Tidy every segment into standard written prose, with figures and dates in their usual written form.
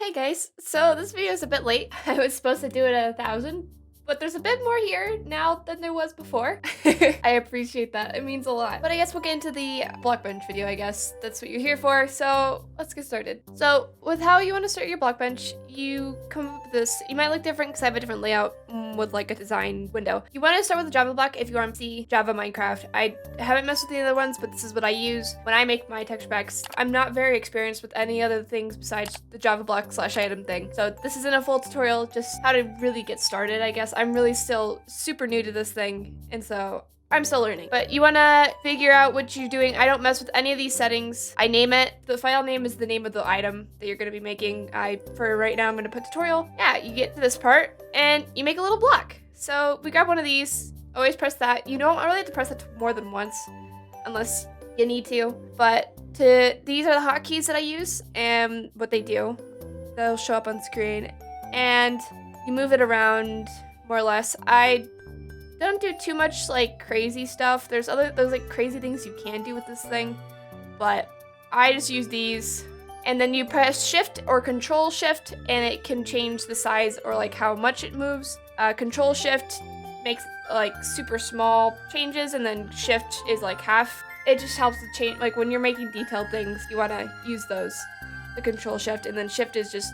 Hey guys, so this video is a bit late. I was supposed to do it at 1,000, but there's a bit more here now than there was before. I appreciate that, it means a lot. But I guess we'll get into the BlockBench video, I guess. That's what you're here for, so let's get started. So with how you want to start your BlockBench, you come up with this. You might look different because I have a different layout with like a design window. You want to start with a Java block if you want to see Java Minecraft. I haven't messed with the other ones, but this is what I use when I make my texture packs. I'm not very experienced with any other things besides the Java block / item thing. So this isn't a full tutorial, just how to really get started, I guess. I'm really still super new to this thing, and so I'm still learning. But you want to figure out what you're doing. I don't mess with any of these settings. I name it. The file name is the name of the item that you're going to be making. For right now, I'm going to put tutorial. Yeah, you get to this part and you make a little block. So we grab one of these. Always press that. You don't really have to press it more than once unless you need to. But these are the hotkeys that I use and what they do. They'll show up on screen and you move it around more or less. I don't do too much like crazy stuff. There's like crazy things you can do with this thing, but I just use these. And then you press shift or control shift and it can change the size or like how much it moves. Control shift makes like super small changes, and then shift is like half. It just helps to change, like when you're making detailed things, you want to use those, the control shift. And then shift is just,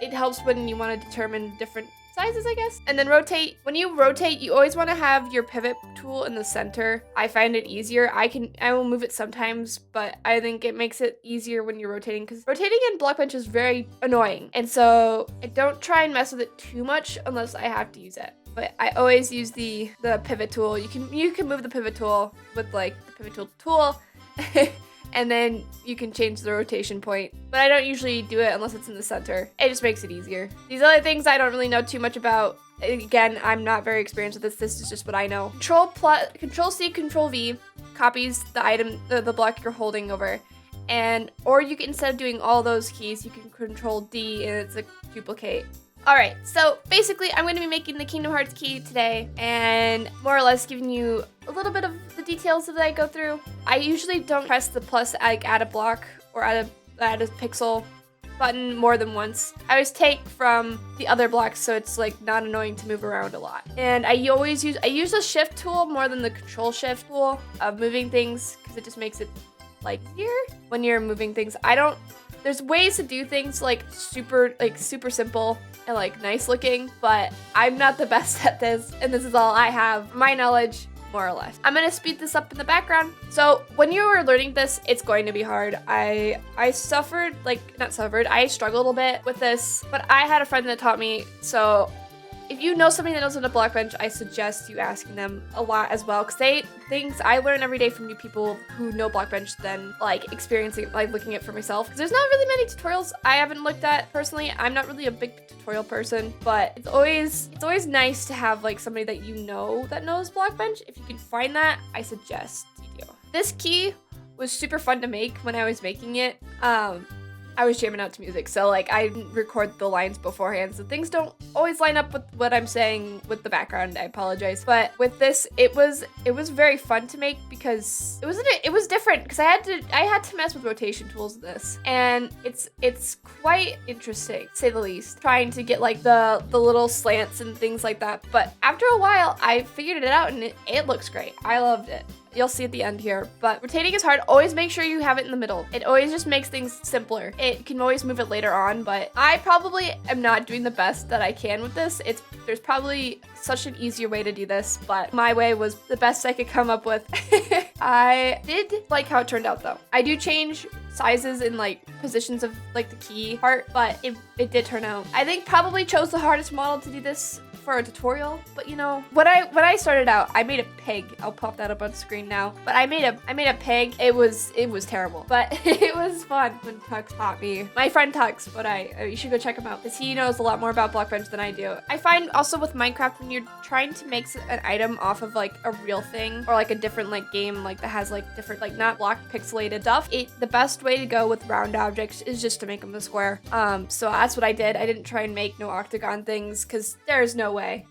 it helps when you want to determine different sizes, I guess. And then rotate. When you rotate, you always want to have your pivot tool in the center. I find it easier. I will move it sometimes, but I think it makes it easier when you're rotating, because rotating in BlockBench is very annoying. And so I don't try and mess with it too much unless I have to use it. But I always use the pivot tool. You can move the pivot tool with like the pivot tool. And then you can change the rotation point. But I don't usually do it unless it's in the center. It just makes it easier. These other things I don't really know too much about. Again, I'm not very experienced with this. This is just what I know. Control C, Control V copies the item, the block you're holding over. Or you can, instead of doing all those keys, you can Control D and it's a duplicate. Alright, so basically I'm going to be making the Kingdom Hearts key today and more or less giving you a little bit of the details that I go through. I usually don't press the plus, like add a block or add a pixel button more than once. I always take from the other blocks so it's like not annoying to move around a lot. And I use the shift tool more than the control shift tool of moving things, because it just makes it like easier when you're moving things. There's ways to do things like super simple and like nice looking, but I'm not the best at this, and this is all I have, my knowledge, more or less. I'm gonna speed this up in the background. So when you are learning this, it's going to be hard. I struggled a little bit with this, but I had a friend that taught me. So if you know somebody that knows how to BlockBench, I suggest you asking them a lot as well, because things I learn every day from new people who know BlockBench than like experiencing, like looking at it for myself. Because there's not really many tutorials I haven't looked at personally. I'm not really a big tutorial person, but it's always nice to have like somebody that you know that knows BlockBench. If you can find that, I suggest you do. This key was super fun to make when I was making it. I was jamming out to music, so like I didn't record the lines beforehand, so things don't always line up with what I'm saying with the background. I apologize. But with this, it was very fun to make because it was different, because I had to mess with rotation tools in this, and it's quite interesting, to say the least, trying to get like the little slants and things like that. But after a while, I figured it out, and it looks great. I loved it. You'll see at the end here, but rotating is hard. Always make sure you have it in the middle. It always just makes things simpler. It can always move it later on, but I probably am not doing the best that I can with this. There's probably such an easier way to do this, but my way was the best I could come up with. I did like how it turned out though. I do change sizes and like positions of like the key part, but it did turn out. I think probably chose the hardest model to do this for a tutorial, but you know, when I started out, I made a pig. I'll pop that up on screen now. But I made a pig. It was terrible, but it was fun when Tux taught me. My friend Tux, but you should go check him out because he knows a lot more about BlockBench than I do. I find also with Minecraft, when you're trying to make an item off of like a real thing or like a different like game like that has like different like not block pixelated stuff, the best way to go with round objects is just to make them a square. So that's what I did. I didn't try and make no octagon things because there's no way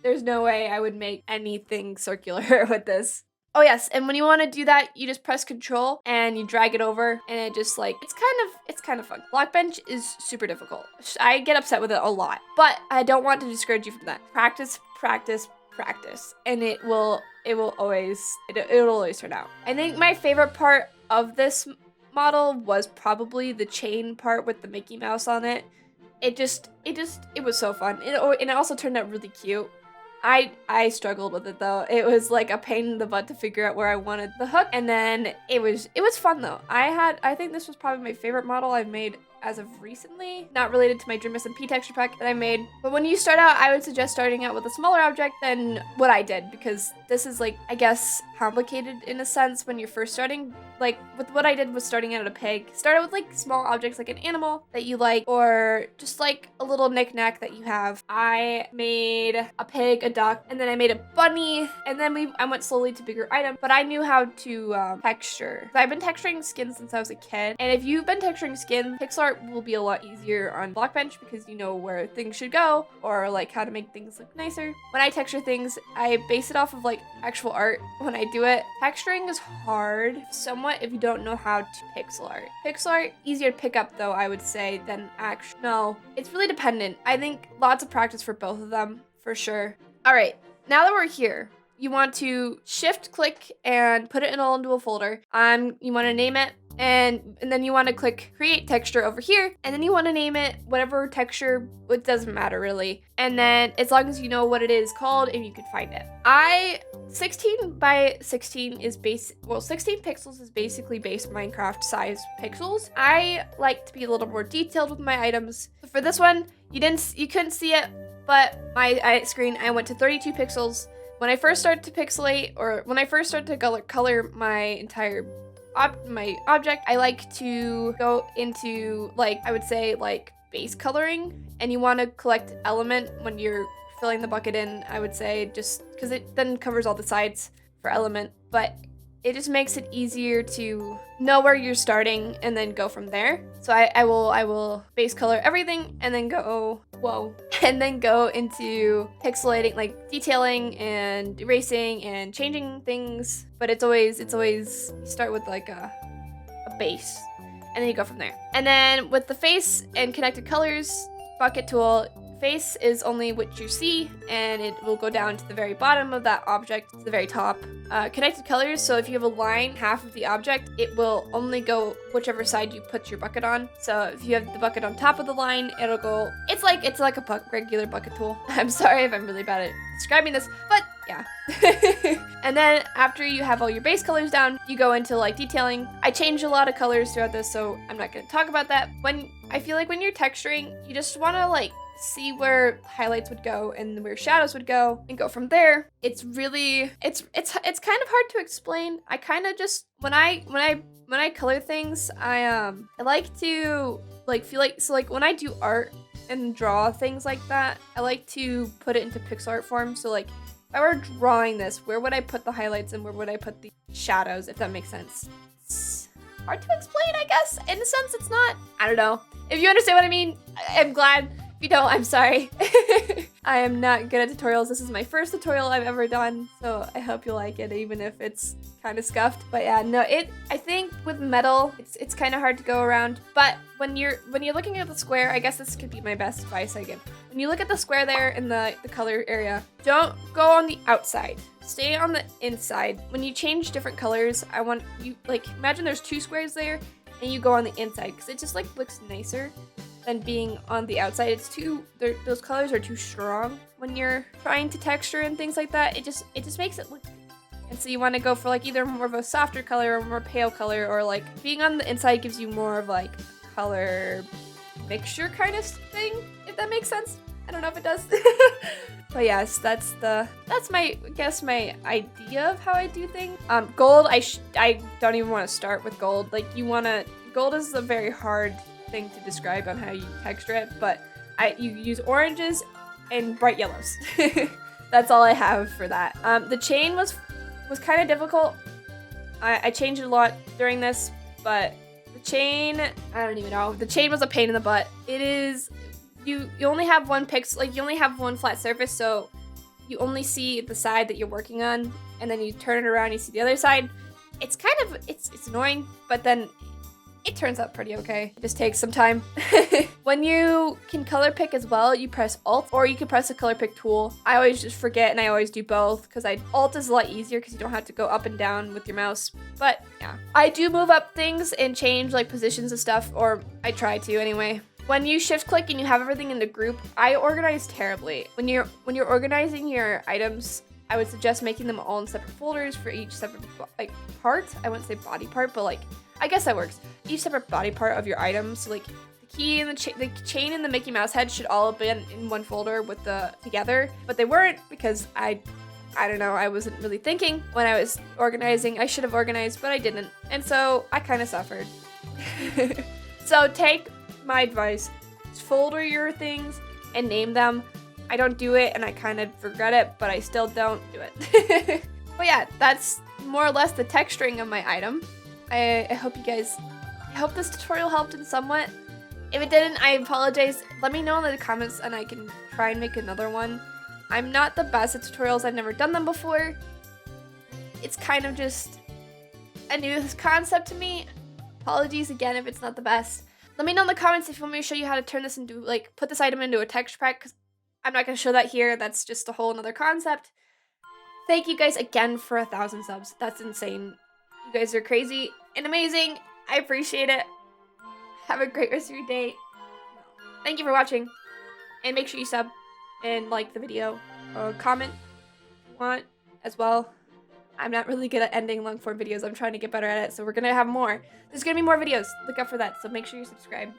I would make anything circular with this. Oh yes, and when you want to do that, you just press Control and you drag it over, and it just like, it's kind of fun. BlockBench is super difficult. I get upset with it a lot, but I don't want to discourage you from that. Practice, practice, practice, and it'll always turn out. I think my favorite part of this model was probably the chain part with the Mickey Mouse on it. It was so fun. And it also turned out really cute. I struggled with it though. It was like a pain in the butt to figure out where I wanted the hook, and then it was fun though. I think this was probably my favorite model I've made as of recently, not related to my Dream SMP texture pack that I made. But when you start out, I would suggest starting out with a smaller object than what I did, because this is like, I guess, complicated in a sense when you're first starting. Like with what I did was starting out at a pig. Started with like small objects like an animal that you like, or just like a little knickknack that you have. I made a pig, a duck, and then I made a bunny, and then I went slowly to bigger items. But I knew how to texture. I've been texturing skin since I was a kid, and if you've been texturing skin, pixel art will be a lot easier on BlockBench because you know where things should go, or like how to make things look nicer. When I texture things, I base it off of like actual art when I do it. Texturing is hard somewhat if you don't know how to pixel art. Pixel art, easier to pick up though, I would say, than actual. No, it's really dependent. I think lots of practice for both of them, for sure. All right, now that we're here, you want to shift click and put it all into a folder. You want to name it, and then you want to click create texture over here, and then you want to name it whatever texture. It doesn't matter really, and then as long as you know what it is called and you can find it. 16 by 16 is 16 pixels is basically base Minecraft size pixels. I like to be a little more detailed with my items. So for this one, you couldn't see it, but my screen, I went to 32 pixels. When I first started to pixelate, or when I first started to color my entire my object, I like to go into, like, I would say like base coloring, and you want to collect element when you're filling the bucket in, I would say, just because it then covers all the sides for element, but it just makes it easier to know where you're starting and then go from there. So I will base color everything and then go, and then go into pixelating, like detailing and erasing and changing things. But it's always you start with like a base, and then you go from there. And then with the face and connected colors bucket tool, face is only what you see, and it will go down to the very bottom of that object to the very top. Connected colors, so if you have a line half of the object, it will only go whichever side you put your bucket on. So if you have the bucket on top of the line, it'll go, it's like a regular bucket tool. I'm sorry if I'm really bad at describing this, but yeah. And then after you have all your base colors down, you go into like detailing. I changed a lot of colors throughout this, so I'm not going to talk about that. I feel like when you're texturing, you just want to like see where highlights would go and where shadows would go and go from there. It's really, it's kind of hard to explain. I kind of just, when I color things, I like to like feel like, so like when I do art and draw things like that, I like to put it into pixel art form. So like if I were drawing this, where would I put the highlights and where would I put the shadows, if that makes sense? It's hard to explain, I guess. In a sense, it's not. I don't know. If you understand what I mean, I'm glad. If you don't, I'm sorry. I am not good at tutorials. This is my first tutorial I've ever done, so I hope you like it, even if it's kind of scuffed. But yeah, no, I think with metal, it's kind of hard to go around. But when you're looking at the square, I guess this could be my best advice I give. When you look at the square there in the color area, don't go on the outside. Stay on the inside. When you change different colors, I want you, like, imagine there's two squares there, and you go on the inside, because it just like looks nicer than being on the outside. Those colors are too strong when you're trying to texture and things like that. It just makes it look, and so you want to go for like either more of a softer color or more pale color, or like being on the inside gives you more of like color mixture kind of thing, if that makes sense. I don't know if it does. But yes, that's my, I guess, my idea of how I do things. Gold, I don't even want to start with gold. Like, gold is a very hard thing to describe on how you texture it, but you use oranges and bright yellows. That's all I have for that. The chain was kind of difficult. I changed it a lot during this, but the chain, I don't even know. The chain was a pain in the butt. It is, you only have one pixel, like you only have one flat surface, so you only see the side that you're working on, and then you turn it around, you see the other side. It's kind of, it's annoying, but then it turns out pretty okay. It just takes some time. When you can color pick as well, you press Alt, or you can press the color pick tool. I always just forget, and I always do both, because Alt is a lot easier because you don't have to go up and down with your mouse. But yeah, I do move up things and change like positions and stuff, or I try to anyway. When you shift click and you have everything in the group, I organize terribly. When you're organizing your items, I would suggest making them all in separate folders for each separate like part. I wouldn't say body part, but like, I guess that works. Each separate body part of your items. So like the key and the chain and the Mickey Mouse head should all have been in one folder with the together, but they weren't because I don't know, I wasn't really thinking when I was organizing. I should have organized, but I didn't. And so I kind of suffered. So take my advice, folder your things and name them. I don't do it and I kind of regret it, but I still don't do it. But yeah, that's more or less the texturing of my item. I hope I hope this tutorial helped in somewhat. If it didn't, I apologize. Let me know in the comments and I can try and make another one. I'm not the best at tutorials. I've never done them before. It's kind of just a new concept to me. Apologies again if it's not the best. Let me know in the comments if you want me to show you how to turn this into, like, put this item into a texture pack, because I'm not going to show that here. That's just a whole nother concept. Thank you guys again for 1,000 subs. That's insane. You guys are crazy and amazing. I appreciate it. Have a great rest of your day. Thank you for watching. And make sure you sub and like the video. Comment if you want as well. I'm not really good at ending long form videos. I'm trying to get better at it, so we're gonna have more. There's gonna be more videos. Look out for that, so make sure you subscribe.